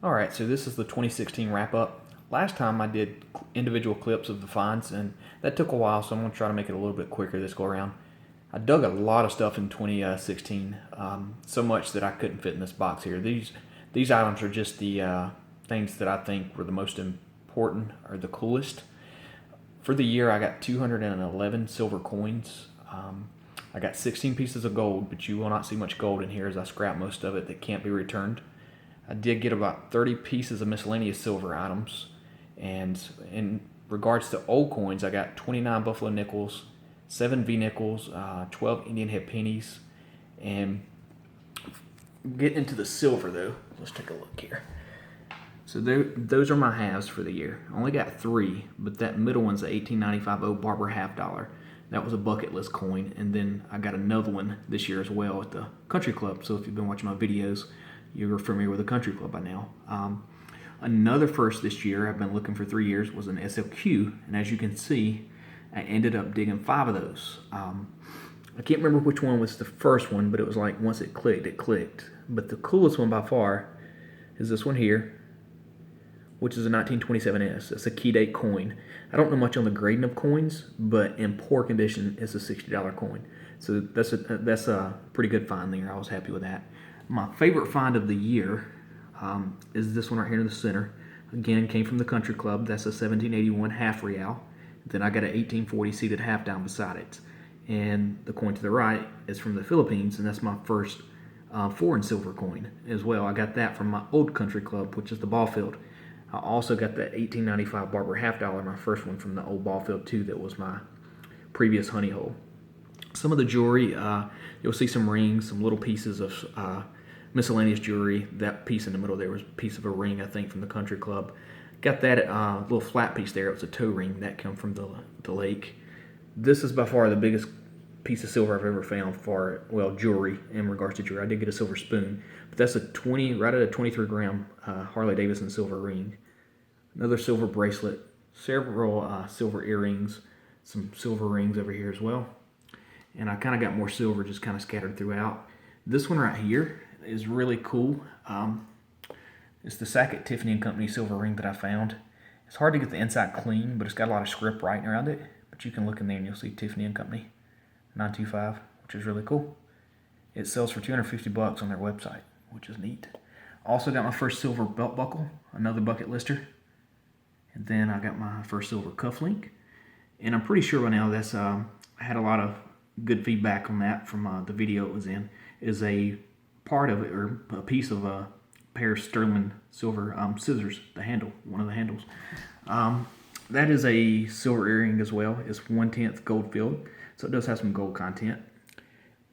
Alright, so this is the 2016 wrap up. Last time I did individual clips of the finds, and that took a while, so I'm going to try to make it a little bit quicker this go around. I dug a lot of stuff in 2016, so much that I couldn't fit in this box here. These items are just the things that I think were the most important or the coolest. For the year, I got 211 silver coins. I got 16 pieces of gold, but you will not see much gold in here as I scrap most of it that can't be returned. I did get about 30 pieces of miscellaneous silver items. And in regards to old coins, I got 29 Buffalo nickels, 7 V nickels, 12 Indian head pennies, and getting into the silver though. Let's take a look here. So those are my halves for the year. I only got 3, but that middle one's a 1895 old Barber half dollar. That was a bucket list coin, and then I got another one this year as well at the country club. So if you've been watching my videos, you're familiar with the country club by now. Another first this year, I've been looking for 3 years, was an SLQ, and as you can see, I ended up digging 5 of those. I can't remember which one was the first one, but it was like once it clicked. But the coolest one by far is this one here, which is a 1927S. It's a key date coin. I don't know much on the grading of coins, but in poor condition, it's a $60 coin. So that's a pretty good find there. I was happy with that. My favorite find of the year is this one right here in the center. Again, came from the country club. That's a 1781 half real. Then I got an 1840 seated half down beside it. And the coin to the right is from the Philippines, and that's my first foreign silver coin as well. I got that from my old country club, which is the ball field. I also got the 1895 Barber half dollar, my first one from the old ball field too. That was my previous honey hole. Some of the jewelry, you'll see some rings, some little pieces of miscellaneous jewelry. That piece in the middle there was a piece of a ring, I think, from the country club. Got that little flat piece there. It was a toe ring that came from the lake. This is by far the biggest piece of silver I've ever found for, well, jewelry in regards to jewelry. I did get a silver spoon, but that's right at a 23 gram Harley-Davidson silver ring. Another silver bracelet, several silver earrings, some silver rings over here as well. And I kind of got more silver just kind of scattered throughout. This one right here is really cool. It's the Sackett Tiffany and Company silver ring that I found. It's hard to get the inside clean, but it's got a lot of script writing around it. But you can look in there and you'll see Tiffany and Company 925, which is really cool. It sells for $250 on their website, which is neat. Also got my first silver belt buckle, another bucket lister. And then I got my first silver cufflink. And I'm pretty sure by now that's, I had a lot of good feedback on that from the video it was in, is a part of it, or a piece of a pair of sterling silver scissors, the handle, one of the handles. That is a silver earring as well. It's 1/10 gold filled, so it does have some gold content.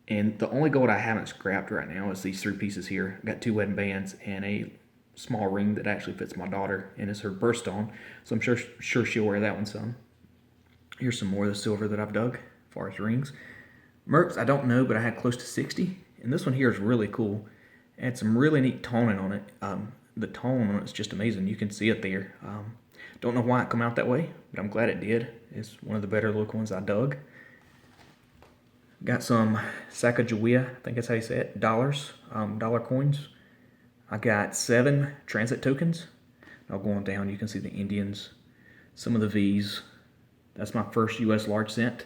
And the only gold I haven't scrapped right now is these 3 pieces here. I got 2 wedding bands and a small ring that actually fits my daughter, and it's her birthstone, so I'm sure she'll wear that one some. Here's some more of the silver that I've dug as far as rings. Mercs, I don't know, but I had close to 60, and this one here is really cool. It had some really neat toning on it. The tone on it is just amazing. You can see it there. Don't know why it come out that way, but I'm glad it did. It's one of the better looking ones I dug. Got some Sacagawea, I think that's how you say it, dollars, dollar coins. I got 7 transit tokens. Now going down, you can see the Indians, some of the V's. That's my first U.S. large cent.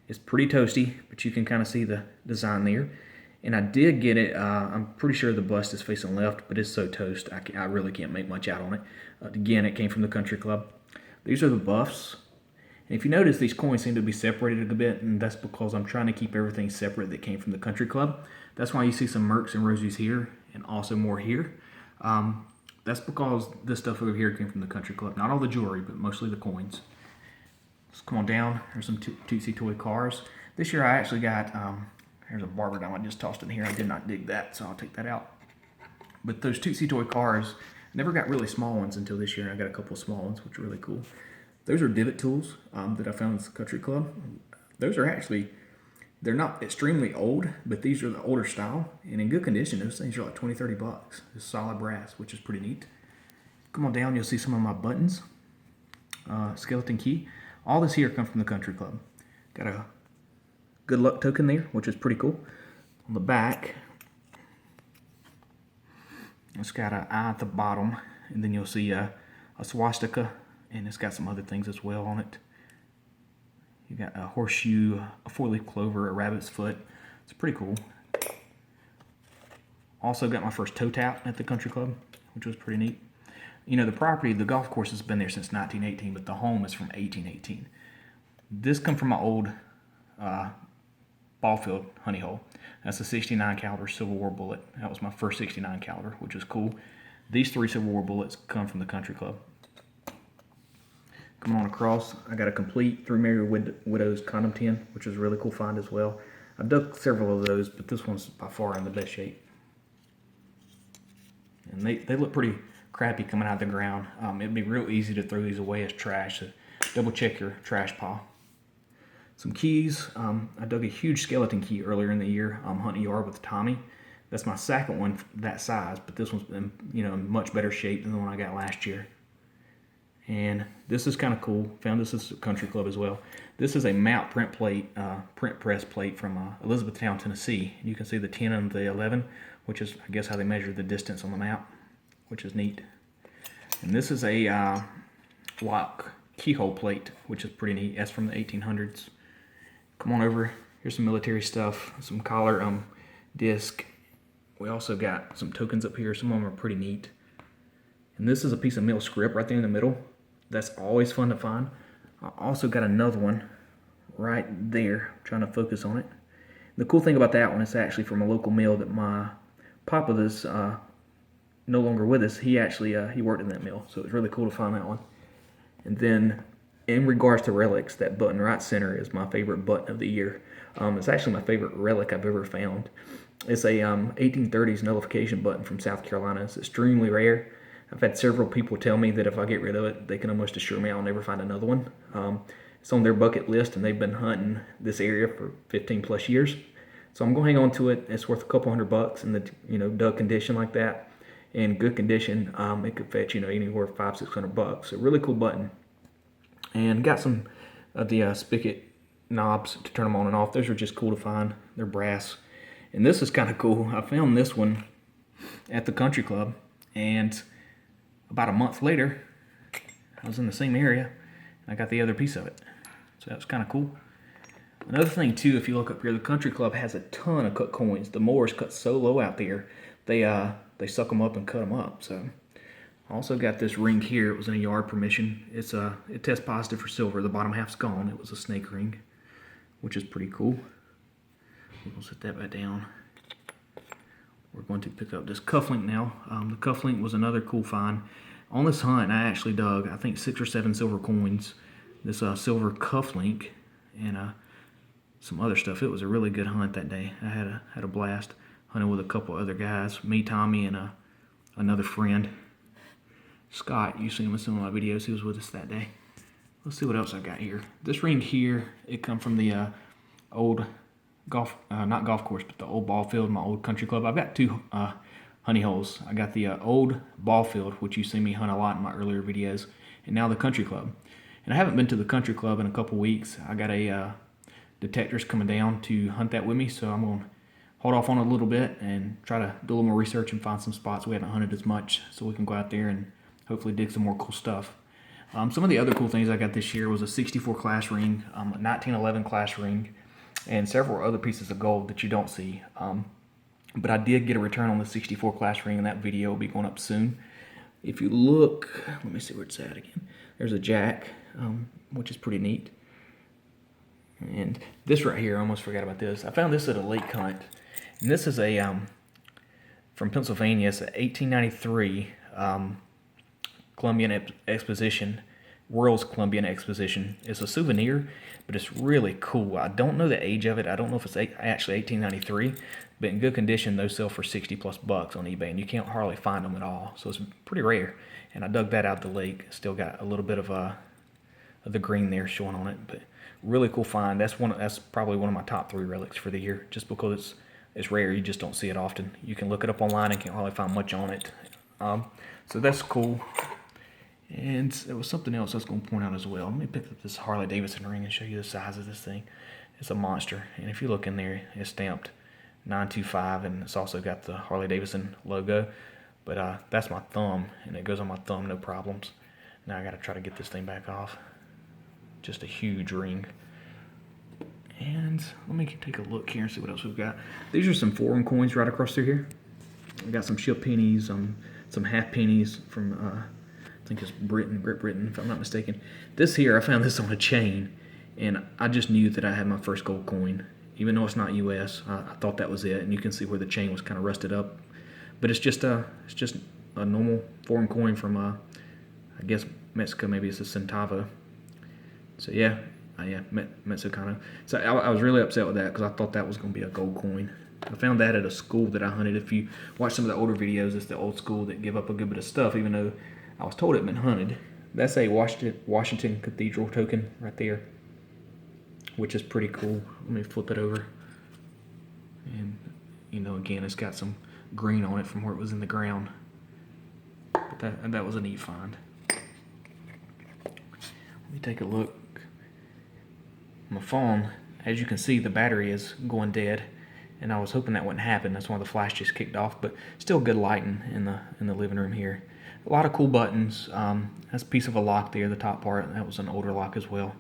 It's pretty toasty, but you can kind of see the design there. And I did get it, I'm pretty sure the bust is facing left, but it's so toast, I really can't make much out on it. Again, it came from the country club. These are the buffs. And if you notice, these coins seem to be separated a bit, and that's because I'm trying to keep everything separate that came from the country club. That's why you see some Mercs and Rosies here, and also more here. That's because this stuff over here came from the country club. Not all the jewelry, but mostly the coins. Let's come on down. There's some Tootsie Toy cars. This year I actually got, here's a barber dime I just tossed in here. I did not dig that, so I'll take that out. But those Tootsie Toy cars, I never got really small ones until this year, and I got a couple of small ones, which are really cool. Those are divot tools that I found in the country club. Those are actually, they're not extremely old, but these are the older style, and in good condition. Those things are like $20-30. It's solid brass, which is pretty neat. Come on down, you'll see some of my buttons. Skeleton key. All this here comes from the country club. Got a good luck token there, which is pretty cool. On the back, It's got an eye at the bottom, and then you'll see a swastika, and it's got some other things as well on it. You got a horseshoe, a 4-leaf clover, a rabbit's foot. It's pretty cool. Also got my first toe tap at the country club, which was pretty neat. You know, the property, the golf course has been there since 1918, but the home is from 1818. This come from my old ball field honey hole. That's a 69 caliber Civil War bullet. That was my first 69 caliber, which was cool. These 3 Civil War bullets come from the country club. Come on across, I got a complete 3 Merry Widows condom tin, which was a really cool find as well. I've dug several of those, but this one's by far in the best shape. And they look pretty crappy coming out of the ground. It'd be real easy to throw these away as trash, so double check your trash pile. Some keys. I dug a huge skeleton key earlier in the year, hunting yard with Tommy. That's my second one that size, but this one's been, you know, in much better shape than the one I got last year. And this is kind of cool. Found this at the country club as well. This is a mount print plate, print press plate from Elizabethtown, Tennessee. You can see the 10 and the 11, which is, I guess, how they measure the distance on the mount, which is neat. And this is a lock keyhole plate, which is pretty neat. That's from the 1800s. Come on over. Here's some military stuff, some collar disc. We also got some tokens up here. Some of them are pretty neat. And this is a piece of mill script right there in the middle. That's always fun to find. I also got another one right there. I'm trying to focus on it. The cool thing about that one is actually from a local mill that my papa is no longer with us. He actually he worked in that mill, so it was really cool to find that one. And then in regards to relics, that button right center is my favorite button of the year. It's actually my favorite relic I've ever found. It's a 1830s nullification button from South Carolina. It's extremely rare. I've had several people tell me that if I get rid of it, they can almost assure me I'll never find another one. It's on their bucket list, and they've been hunting this area for 15 plus years. So I'm going to hang on to it. It's worth a couple $100 in the dug condition like that. In good condition, it could fetch anywhere $500-600. So really cool button. And got some of the spigot knobs to turn them on and off. Those are just cool to find. They're brass. And this is kind of cool. I found this one at the country club, and about a month later, I was in the same area, and I got the other piece of it. So that was kind of cool. Another thing too, if you look up here, the country club has a ton of cut coins. The moors cut so low out there, they suck them up and cut them up. So I also got this ring here. It was in a yard permission. It tests positive for silver. The bottom half's gone. It was a snake ring, which is pretty cool. We'll set that back down. We're going to pick up this cufflink now. The cufflink was another cool find. On this hunt, I actually dug, I think, 6 or 7 silver coins. This silver cufflink and some other stuff. It was a really good hunt that day. I had a blast hunting with a couple other guys. Me, Tommy, and another friend. Scott, you've seen him in some of my videos. He was with us that day. Let's see what else I got here. This ring here, it come from the old golf, not golf course, but the old ball field, my old country club. I've got 2 honey holes. I got the old ball field, which you see me hunt a lot in my earlier videos, and now the country club. And I haven't been to the country club in a couple weeks. I got a detectors coming down to hunt that with me, so I'm going to hold off on it a little bit and try to do a little more research and find some spots we haven't hunted as much, so we can go out there and hopefully dig some more cool stuff. Some of the other cool things I got this year was a 64 class ring, a 1911 class ring, and several other pieces of gold that you don't see. But I did get a return on the 64 class ring, and that video will be going up soon. If you look, let me see where it's at again. There's a jack, which is pretty neat. And this right here, I almost forgot about this. I found this at a lake hunt. And this is a from Pennsylvania. It's an 1893 Columbian Exposition, World's Columbian Exposition. It's a souvenir, but it's really cool. I don't know the age of it. I don't know if it's actually 1893, but in good condition, those sell for $60+ on eBay, and you can't hardly find them at all. So it's pretty rare. And I dug that out of the lake. Still got a little bit of the green there showing on it, but really cool find. That's probably one of my top 3 relics for the year, just because it's rare. You just don't see it often. You can look it up online and can't hardly find much on it. So that's cool. And there was something else I was going to point out as well. Let me pick up this Harley-Davidson ring and show you the size of this thing. It's a monster. And if you look in there, it's stamped 925, and it's also got the Harley-Davidson logo. But that's my thumb, and it goes on my thumb, no problems. Now I gotta try to get this thing back off. Just a huge ring. And let me take a look here and see what else we've got. These are some foreign coins right across through here. We got some shilling pennies, some half pennies from I think it's Great Britain, if I'm not mistaken. This here, I found this on a chain, and I just knew that I had my first gold coin, even though it's not U.S. I thought that was it, and you can see where the chain was kind of rusted up. But it's just a normal foreign coin from I guess Mexico. Maybe it's a centavo. So yeah, Mexicano. So I was really upset with that because I thought that was going to be a gold coin. I found that at a school that I hunted. If you watch some of the older videos, it's the old school that give up a good bit of stuff, even though I was told it had been hunted. That's a Washington Cathedral token right there, which is pretty cool. Let me flip it over. And, again, it's got some green on it from where it was in the ground. But that was a neat find. Let me take a look. My phone, as you can see, the battery is going dead, and I was hoping that wouldn't happen. That's why the flash just kicked off, but still good lighting in the living room here. A lot of cool buttons. That's a piece of a lock there, the top part. That was an older lock as well.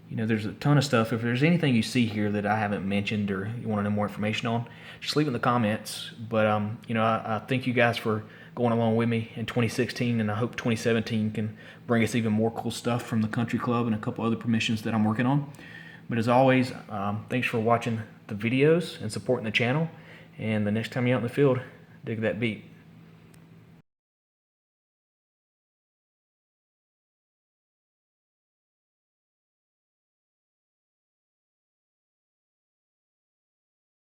There's a ton of stuff. If there's anything you see here that I haven't mentioned or you want to know more information on, just leave it in the comments. But I thank you guys for going along with me in 2016, and I hope 2017 can bring us even more cool stuff from the country club and a couple other permissions that I'm working on. But as always, thanks for watching the videos and supporting the channel. And the next time you're out in the field, dig that beat.